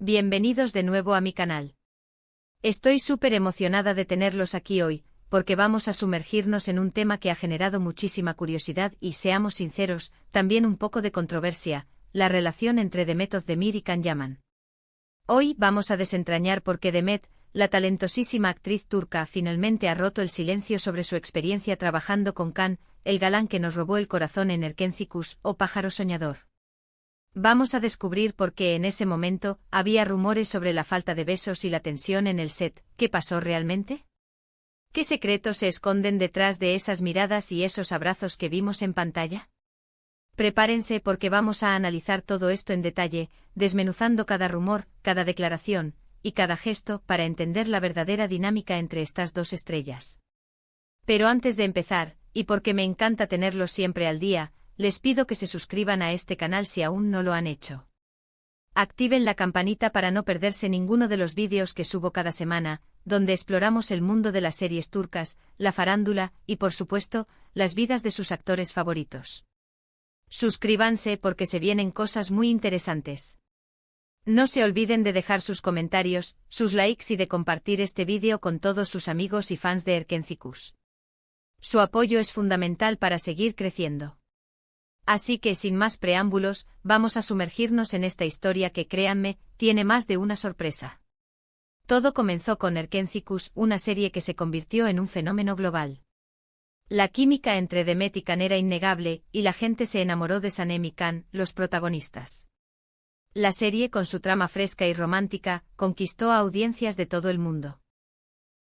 Bienvenidos de nuevo a mi canal. Estoy súper emocionada de tenerlos aquí hoy, porque vamos a sumergirnos en un tema que ha generado muchísima curiosidad y, seamos sinceros, también un poco de controversia, la relación entre Demet Özdemir y Can Yaman. Hoy vamos a desentrañar por qué Demet, la talentosísima actriz turca, finalmente ha roto el silencio sobre su experiencia trabajando con Can, el galán que nos robó el corazón en Erkencikus, o Pájaro Soñador. Vamos a descubrir por qué en ese momento había rumores sobre la falta de besos y la tensión en el set. ¿Qué pasó realmente? ¿Qué secretos se esconden detrás de esas miradas y esos abrazos que vimos en pantalla? Prepárense porque vamos a analizar todo esto en detalle, desmenuzando cada rumor, cada declaración y cada gesto para entender la verdadera dinámica entre estas dos estrellas. Pero antes de empezar, y porque me encanta tenerlos siempre al día, les pido que se suscriban a este canal si aún no lo han hecho. Activen la campanita para no perderse ninguno de los vídeos que subo cada semana, donde exploramos el mundo de las series turcas, la farándula y, por supuesto, las vidas de sus actores favoritos. Suscríbanse porque se vienen cosas muy interesantes. No se olviden de dejar sus comentarios, sus likes y de compartir este vídeo con todos sus amigos y fans de Erkencikus. Su apoyo es fundamental para seguir creciendo. Así que sin más preámbulos, vamos a sumergirnos en esta historia que, créanme, tiene más de una sorpresa. Todo comenzó con Erkencikus, una serie que se convirtió en un fenómeno global. La química entre Demet y Can era innegable, y la gente se enamoró de Sanem y Can, los protagonistas. La serie, con su trama fresca y romántica, conquistó a audiencias de todo el mundo.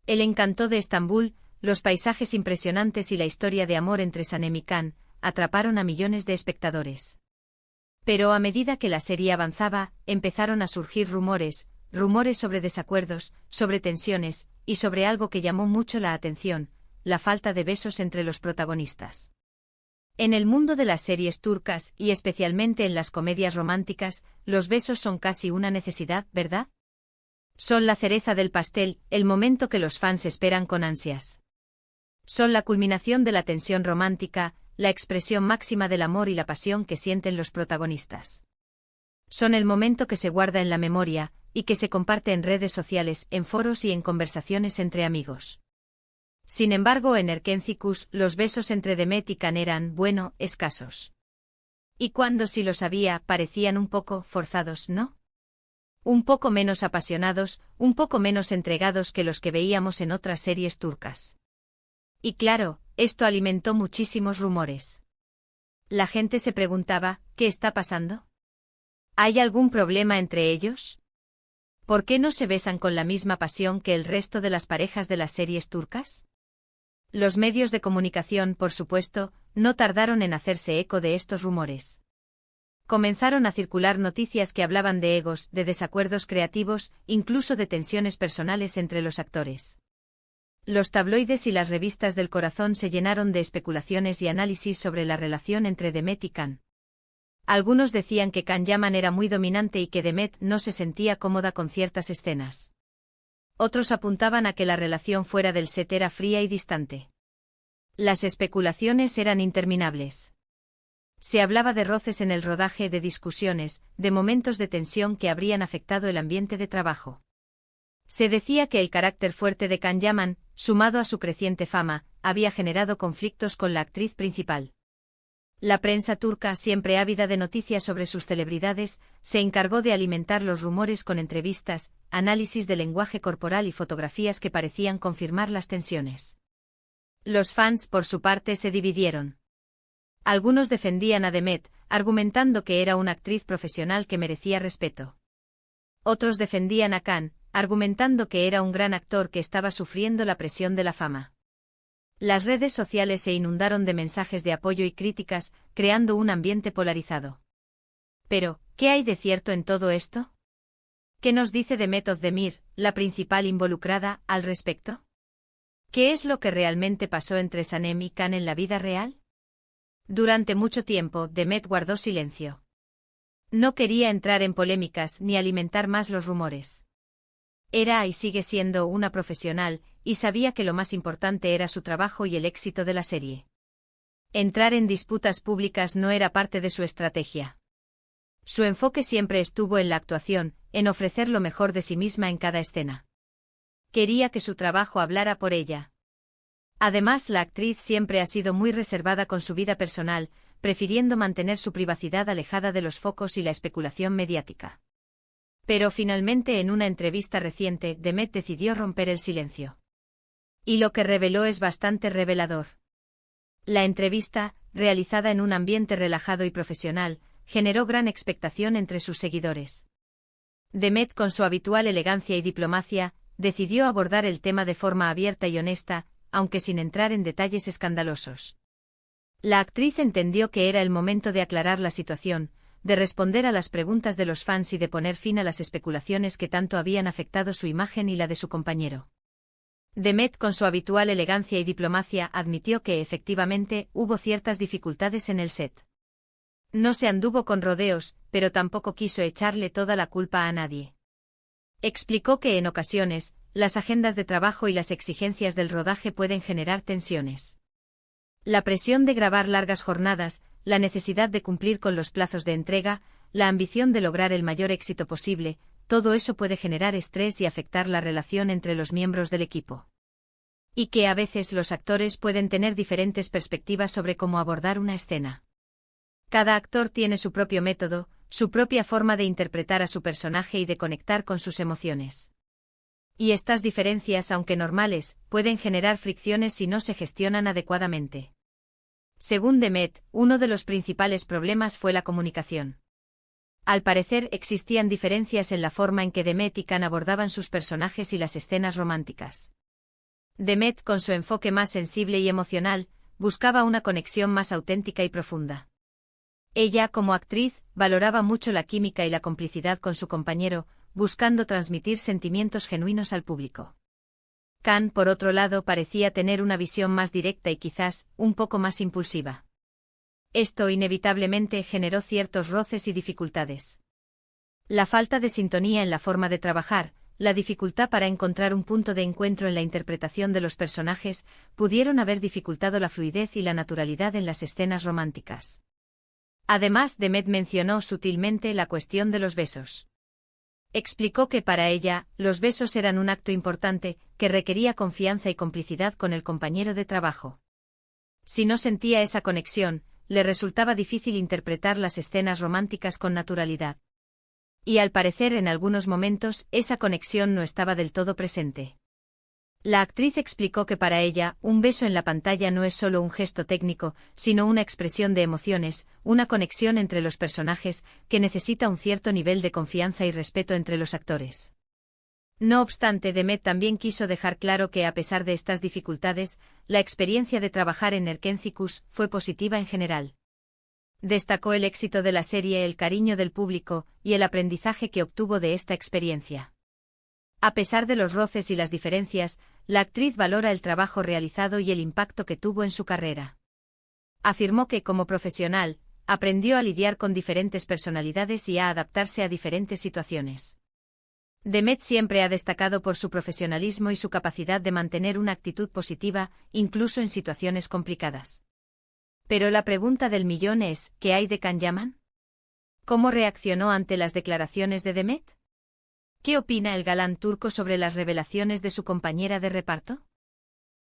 El encanto de Estambul, los paisajes impresionantes y la historia de amor entre Sanem y Can atraparon a millones de espectadores. Pero a medida que la serie avanzaba, empezaron a surgir rumores sobre desacuerdos, sobre tensiones, y sobre algo que llamó mucho la atención, la falta de besos entre los protagonistas. En el mundo de las series turcas, y especialmente en las comedias románticas, los besos son casi una necesidad, ¿verdad? Son la cereza del pastel, el momento que los fans esperan con ansias. Son la culminación de la tensión romántica, la expresión máxima del amor y la pasión que sienten los protagonistas. Son el momento que se guarda en la memoria, y que se comparte en redes sociales, en foros y en conversaciones entre amigos. Sin embargo, en Erkencikus, los besos entre Demet y Can eran, bueno, escasos. Y cuando sí los había, parecían un poco forzados, ¿no? Un poco menos apasionados, un poco menos entregados que los que veíamos en otras series turcas. Y claro, esto alimentó muchísimos rumores. La gente se preguntaba, ¿qué está pasando? ¿Hay algún problema entre ellos? ¿Por qué no se besan con la misma pasión que el resto de las parejas de las series turcas? Los medios de comunicación, por supuesto, no tardaron en hacerse eco de estos rumores. Comenzaron a circular noticias que hablaban de egos, de desacuerdos creativos, incluso de tensiones personales entre los actores. Los tabloides y las revistas del corazón se llenaron de especulaciones y análisis sobre la relación entre Demet y Can. Algunos decían que Can Yaman era muy dominante y que Demet no se sentía cómoda con ciertas escenas. Otros apuntaban a que la relación fuera del set era fría y distante. Las especulaciones eran interminables. Se hablaba de roces en el rodaje, de discusiones, de momentos de tensión que habrían afectado el ambiente de trabajo. Se decía que el carácter fuerte de Can Yaman, sumado a su creciente fama, había generado conflictos con la actriz principal. La prensa turca, siempre ávida de noticias sobre sus celebridades, se encargó de alimentar los rumores con entrevistas, análisis de lenguaje corporal y fotografías que parecían confirmar las tensiones. Los fans, por su parte, se dividieron. Algunos defendían a Demet, argumentando que era una actriz profesional que merecía respeto. Otros defendían a Can, argumentando que era un gran actor que estaba sufriendo la presión de la fama. Las redes sociales se inundaron de mensajes de apoyo y críticas, creando un ambiente polarizado. Pero, ¿qué hay de cierto en todo esto? ¿Qué nos dice Demet Özdemir, la principal involucrada, al respecto? ¿Qué es lo que realmente pasó entre Sanem y Can en la vida real? Durante mucho tiempo, Demet guardó silencio. No quería entrar en polémicas ni alimentar más los rumores. Era y sigue siendo una profesional, y sabía que lo más importante era su trabajo y el éxito de la serie. Entrar en disputas públicas no era parte de su estrategia. Su enfoque siempre estuvo en la actuación, en ofrecer lo mejor de sí misma en cada escena. Quería que su trabajo hablara por ella. Además, la actriz siempre ha sido muy reservada con su vida personal, prefiriendo mantener su privacidad alejada de los focos y la especulación mediática. Pero finalmente, en una entrevista reciente, Demet decidió romper el silencio. Y lo que reveló es bastante revelador. La entrevista, realizada en un ambiente relajado y profesional, generó gran expectación entre sus seguidores. Demet, con su habitual elegancia y diplomacia, decidió abordar el tema de forma abierta y honesta, aunque sin entrar en detalles escandalosos. La actriz entendió que era el momento de aclarar la situación, de responder a las preguntas de los fans y de poner fin a las especulaciones que tanto habían afectado su imagen y la de su compañero. Demet, con su habitual elegancia y diplomacia, admitió que efectivamente hubo ciertas dificultades en el set. No se anduvo con rodeos, pero tampoco quiso echarle toda la culpa a nadie. Explicó que en ocasiones, las agendas de trabajo y las exigencias del rodaje pueden generar tensiones. La presión de grabar largas jornadas, la necesidad de cumplir con los plazos de entrega, la ambición de lograr el mayor éxito posible, todo eso puede generar estrés y afectar la relación entre los miembros del equipo. Y que a veces los actores pueden tener diferentes perspectivas sobre cómo abordar una escena. Cada actor tiene su propio método, su propia forma de interpretar a su personaje y de conectar con sus emociones. Y estas diferencias, aunque normales, pueden generar fricciones si no se gestionan adecuadamente. Según Demet, uno de los principales problemas fue la comunicación. Al parecer existían diferencias en la forma en que Demet y Can abordaban sus personajes y las escenas románticas. Demet, con su enfoque más sensible y emocional, buscaba una conexión más auténtica y profunda. Ella, como actriz, valoraba mucho la química y la complicidad con su compañero, buscando transmitir sentimientos genuinos al público. Can, por otro lado, parecía tener una visión más directa y quizás un poco más impulsiva. Esto inevitablemente generó ciertos roces y dificultades. La falta de sintonía en la forma de trabajar, la dificultad para encontrar un punto de encuentro en la interpretación de los personajes, pudieron haber dificultado la fluidez y la naturalidad en las escenas románticas. Además, Demet mencionó sutilmente la cuestión de los besos. Explicó que para ella, los besos eran un acto importante, que requería confianza y complicidad con el compañero de trabajo. Si no sentía esa conexión, le resultaba difícil interpretar las escenas románticas con naturalidad. Y al parecer en algunos momentos, esa conexión no estaba del todo presente. La actriz explicó que para ella, un beso en la pantalla no es solo un gesto técnico, sino una expresión de emociones, una conexión entre los personajes, que necesita un cierto nivel de confianza y respeto entre los actores. No obstante, Demet también quiso dejar claro que a pesar de estas dificultades, la experiencia de trabajar en Erkencicus fue positiva en general. Destacó el éxito de la serie, el cariño del público, y el aprendizaje que obtuvo de esta experiencia. A pesar de los roces y las diferencias, la actriz valora el trabajo realizado y el impacto que tuvo en su carrera. Afirmó que, como profesional, aprendió a lidiar con diferentes personalidades y a adaptarse a diferentes situaciones. Demet siempre ha destacado por su profesionalismo y su capacidad de mantener una actitud positiva, incluso en situaciones complicadas. Pero la pregunta del millón es, ¿qué hay de Can Yaman? ¿Cómo reaccionó ante las declaraciones de Demet? ¿Qué opina el galán turco sobre las revelaciones de su compañera de reparto?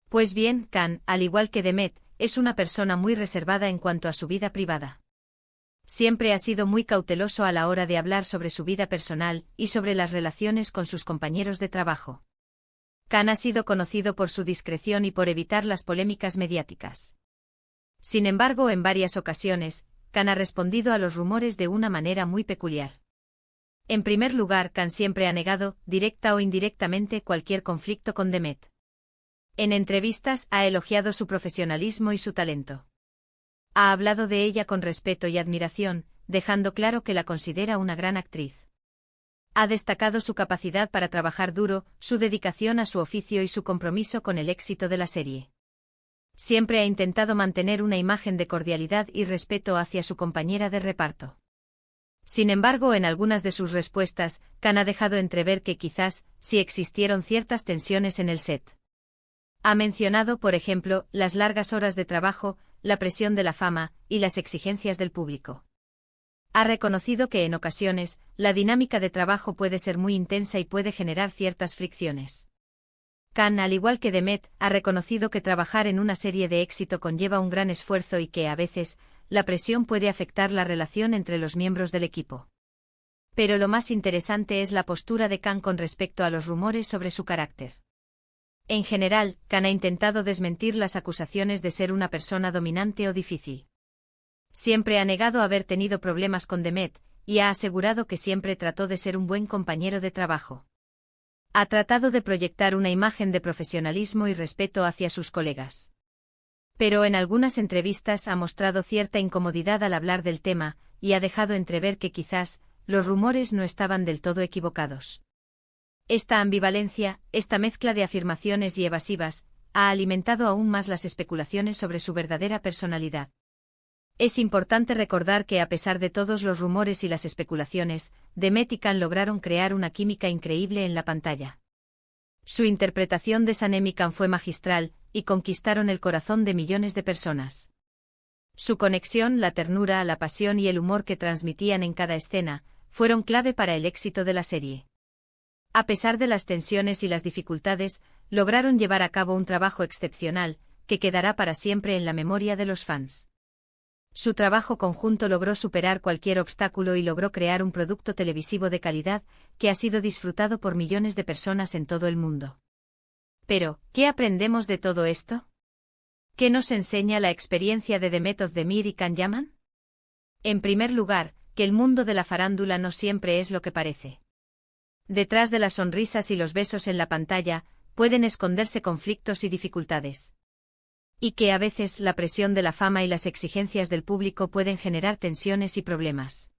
Pues bien, Can, al igual que Demet, es una persona muy reservada en cuanto a su vida privada. Siempre ha sido muy cauteloso a la hora de hablar sobre su vida personal y sobre las relaciones con sus compañeros de trabajo. Can ha sido conocido por su discreción y por evitar las polémicas mediáticas. Sin embargo, en varias ocasiones, Can ha respondido a los rumores de una manera muy peculiar. En primer lugar, Can siempre ha negado, directa o indirectamente, cualquier conflicto con Demet. En entrevistas ha elogiado su profesionalismo y su talento. Ha hablado de ella con respeto y admiración, dejando claro que la considera una gran actriz. Ha destacado su capacidad para trabajar duro, su dedicación a su oficio y su compromiso con el éxito de la serie. Siempre ha intentado mantener una imagen de cordialidad y respeto hacia su compañera de reparto. Sin embargo, en algunas de sus respuestas, Can ha dejado entrever que quizás, sí existieron ciertas tensiones en el set. Ha mencionado, por ejemplo, las largas horas de trabajo, la presión de la fama, y las exigencias del público. Ha reconocido que en ocasiones, la dinámica de trabajo puede ser muy intensa y puede generar ciertas fricciones. Khan, al igual que Demet, ha reconocido que trabajar en una serie de éxito conlleva un gran esfuerzo y que, a veces, la presión puede afectar la relación entre los miembros del equipo. Pero lo más interesante es la postura de Khan con respecto a los rumores sobre su carácter. En general, Khan ha intentado desmentir las acusaciones de ser una persona dominante o difícil. Siempre ha negado haber tenido problemas con Demet, y ha asegurado que siempre trató de ser un buen compañero de trabajo. Ha tratado de proyectar una imagen de profesionalismo y respeto hacia sus colegas. Pero en algunas entrevistas ha mostrado cierta incomodidad al hablar del tema, y ha dejado entrever que quizás, los rumores no estaban del todo equivocados. Esta ambivalencia, esta mezcla de afirmaciones y evasivas, ha alimentado aún más las especulaciones sobre su verdadera personalidad. Es importante recordar que a pesar de todos los rumores y las especulaciones, Demet y Khan lograron crear una química increíble en la pantalla. Su interpretación de Sanem y Khan fue magistral, y conquistaron el corazón de millones de personas. Su conexión, la ternura, la pasión y el humor que transmitían en cada escena, fueron clave para el éxito de la serie. A pesar de las tensiones y las dificultades, lograron llevar a cabo un trabajo excepcional, que quedará para siempre en la memoria de los fans. Su trabajo conjunto logró superar cualquier obstáculo y logró crear un producto televisivo de calidad, que ha sido disfrutado por millones de personas en todo el mundo. Pero, ¿qué aprendemos de todo esto? ¿Qué nos enseña la experiencia de Demet Özdemir y Can Yaman? En primer lugar, que el mundo de la farándula no siempre es lo que parece. Detrás de las sonrisas y los besos en la pantalla, pueden esconderse conflictos y dificultades. Y que a veces la presión de la fama y las exigencias del público pueden generar tensiones y problemas.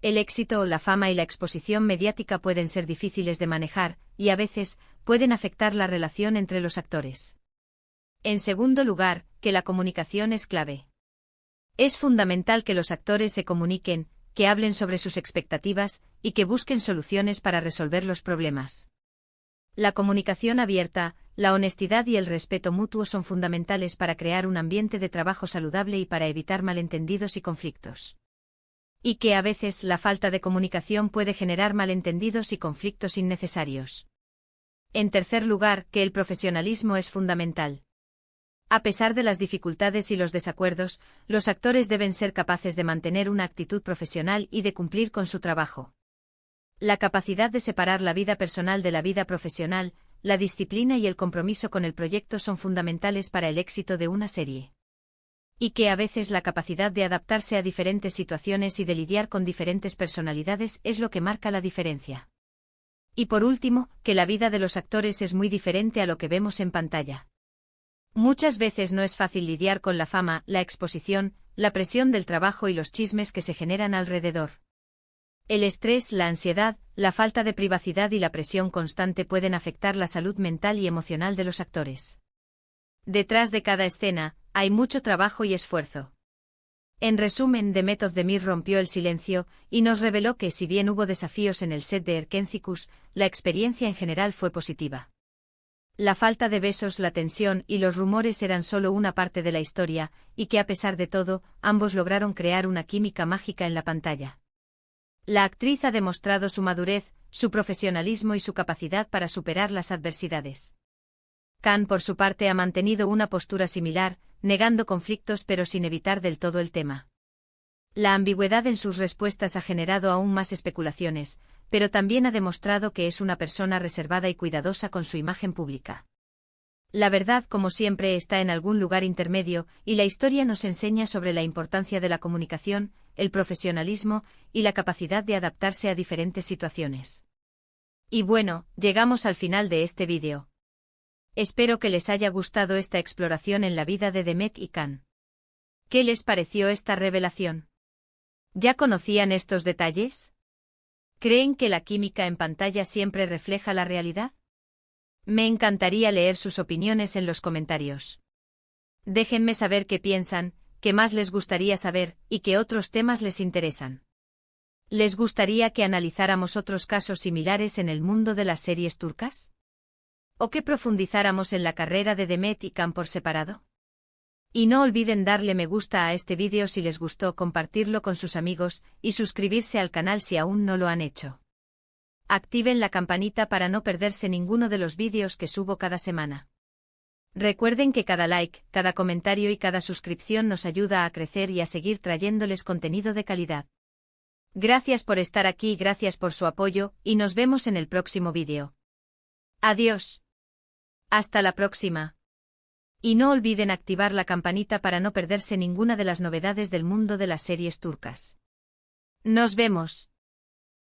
El éxito, la fama y la exposición mediática pueden ser difíciles de manejar, y a veces, pueden afectar la relación entre los actores. En segundo lugar, que la comunicación es clave. Es fundamental que los actores se comuniquen, que hablen sobre sus expectativas, y que busquen soluciones para resolver los problemas. La comunicación abierta, la honestidad y el respeto mutuo son fundamentales para crear un ambiente de trabajo saludable y para evitar malentendidos y conflictos. Y que a veces la falta de comunicación puede generar malentendidos y conflictos innecesarios. En tercer lugar, que el profesionalismo es fundamental. A pesar de las dificultades y los desacuerdos, los actores deben ser capaces de mantener una actitud profesional y de cumplir con su trabajo. La capacidad de separar la vida personal de la vida profesional, la disciplina y el compromiso con el proyecto son fundamentales para el éxito de una serie. Y que a veces la capacidad de adaptarse a diferentes situaciones y de lidiar con diferentes personalidades es lo que marca la diferencia. Y por último, que la vida de los actores es muy diferente a lo que vemos en pantalla. Muchas veces no es fácil lidiar con la fama, la exposición, la presión del trabajo y los chismes que se generan alrededor. El estrés, la ansiedad, la falta de privacidad y la presión constante pueden afectar la salud mental y emocional de los actores. Detrás de cada escena, hay mucho trabajo y esfuerzo. En resumen, Demet Özdemir rompió el silencio, y nos reveló que si bien hubo desafíos en el set de Erkencikus, la experiencia en general fue positiva. La falta de besos, la tensión y los rumores eran solo una parte de la historia, y que a pesar de todo, ambos lograron crear una química mágica en la pantalla. La actriz ha demostrado su madurez, su profesionalismo y su capacidad para superar las adversidades. Khan, por su parte, ha mantenido una postura similar, negando conflictos pero sin evitar del todo el tema. La ambigüedad en sus respuestas ha generado aún más especulaciones, pero también ha demostrado que es una persona reservada y cuidadosa con su imagen pública. La verdad, como siempre, está en algún lugar intermedio, y la historia nos enseña sobre la importancia de la comunicación, el profesionalismo y la capacidad de adaptarse a diferentes situaciones. Y bueno, llegamos al final de este vídeo. Espero que les haya gustado esta exploración en la vida de Demet y Khan. ¿Qué les pareció esta revelación? ¿Ya conocían estos detalles? ¿Creen que la química en pantalla siempre refleja la realidad? Me encantaría leer sus opiniones en los comentarios. Déjenme saber qué piensan, qué más les gustaría saber y qué otros temas les interesan. ¿Les gustaría que analizáramos otros casos similares en el mundo de las series turcas? ¿O que profundizáramos en la carrera de Demet y Khan por separado? Y no olviden darle me gusta a este vídeo si les gustó, compartirlo con sus amigos, y suscribirse al canal si aún no lo han hecho. Activen la campanita para no perderse ninguno de los vídeos que subo cada semana. Recuerden que cada like, cada comentario y cada suscripción nos ayuda a crecer y a seguir trayéndoles contenido de calidad. Gracias por estar aquí, gracias por su apoyo, y nos vemos en el próximo vídeo. Adiós. Hasta la próxima. Y no olviden activar la campanita para no perderse ninguna de las novedades del mundo de las series turcas. Nos vemos.